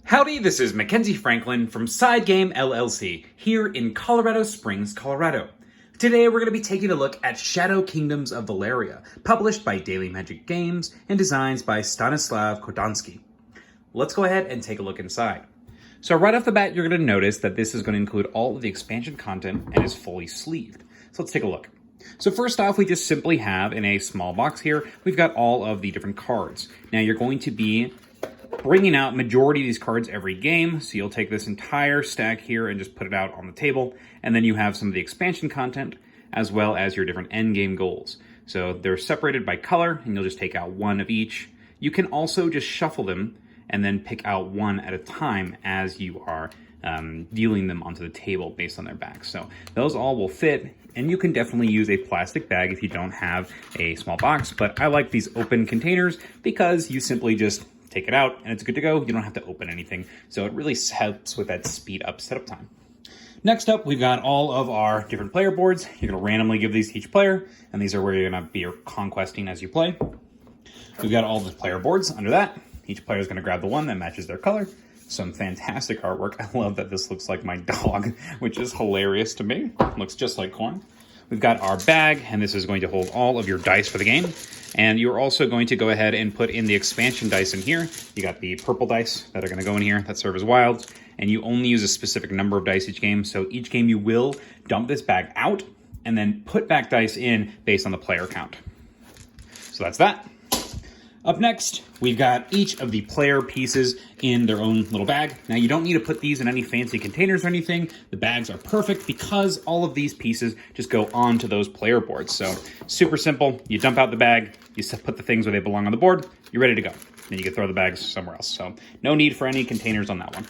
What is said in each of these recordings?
Howdy, this is Mackenzie Franklin from SideGame LLC, here in Colorado Springs, Colorado. Today we're going to be taking a look at Shadow Kingdoms of Valeria, published by Daily Magic Games and designs by Stanislav Kodansky. Let's go ahead and take a look inside. So right off the bat, you're going to notice that this is going to include all of the expansion content and is fully sleeved. So let's take a look. So first off, we just simply have in a small box here, we've got all of the different cards. Now you're going to be bringing out majority of these cards every game. So you'll take this entire stack here and just put it out on the table. And then you have some of the expansion content as well as your different end game goals. So they're separated by color and you'll just take out one of each. You can also just shuffle them and then pick out one at a time as you are dealing them onto the table based on their backs. So those all will fit, and you can definitely use a plastic bag if you don't have a small box, but I like these open containers because you simply just take it out and it's good to go. You don't have to open anything. So it really helps with that speed up setup time. Next up, we've got all of our different player boards. You're gonna randomly give these to each player, and these are where you're gonna be conquesting as you play. We've got all the player boards under that. Each player is gonna grab the one that matches their color. Some fantastic artwork. I love that this looks like my dog, which is hilarious to me. Looks just like corn. We've got our bag, and this is going to hold all of your dice for the game. And you're also going to go ahead and put in the expansion dice in here. You got the purple dice that are going to go in here that serve as wilds, and you only use a specific number of dice each game. So each game you will dump this bag out and then put back dice in based on the player count. So that's that. Up next, we've got each of the player pieces in their own little bag. Now, you don't need to put these in any fancy containers or anything. The bags are perfect because all of these pieces just go onto those player boards. So super simple. You dump out the bag, you put the things where they belong on the board, you're ready to go. Then you can throw the bags somewhere else. So no need for any containers on that one.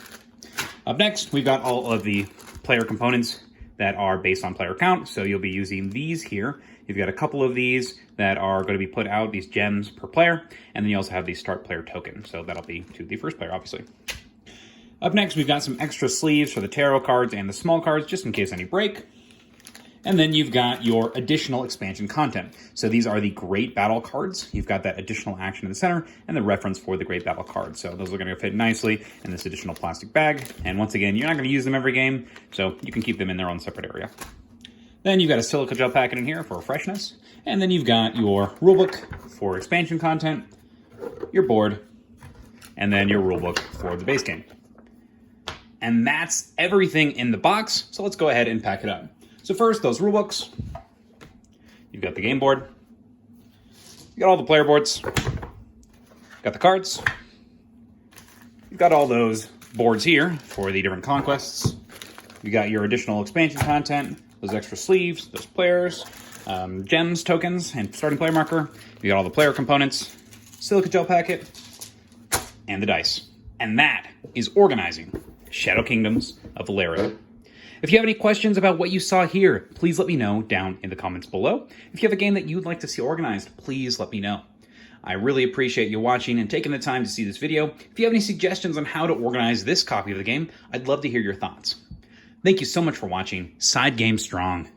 Up next, we've got all of the player components that are based on player count. So you'll be using these here. You've got a couple of these that are going to be put out, these gems per player. And then you also have the start player token. So that'll be to the first player, obviously. Up next, we've got some extra sleeves for the tarot cards and the small cards, just in case any break. And then you've got your additional expansion content. So these are the Great Battle cards. You've got that additional action in the center and the reference for the Great Battle card. So those are going to fit nicely in this additional plastic bag. And once again, you're not going to use them every game, so you can keep them in their own separate area. Then you've got a silica gel packet in here for freshness. And then you've got your rulebook for expansion content, your board, and then your rulebook for the base game. And that's everything in the box. So let's go ahead and pack it up. So first, those rulebooks. You've got the game board. You got all the player boards. Got the cards. You've got all those boards here for the different conquests. You got your additional expansion content, those extra sleeves, those players, gems, tokens, and starting player marker. You got all the player components, silica gel packet, and the dice. And that is organizing Shadow Kingdoms of Valeria. If you have any questions about what you saw here, please let me know down in the comments below. If you have a game that you'd like to see organized, please let me know. I really appreciate you watching and taking the time to see this video. If you have any suggestions on how to organize this copy of the game, I'd love to hear your thoughts. Thank you so much for watching. Side Game Strong.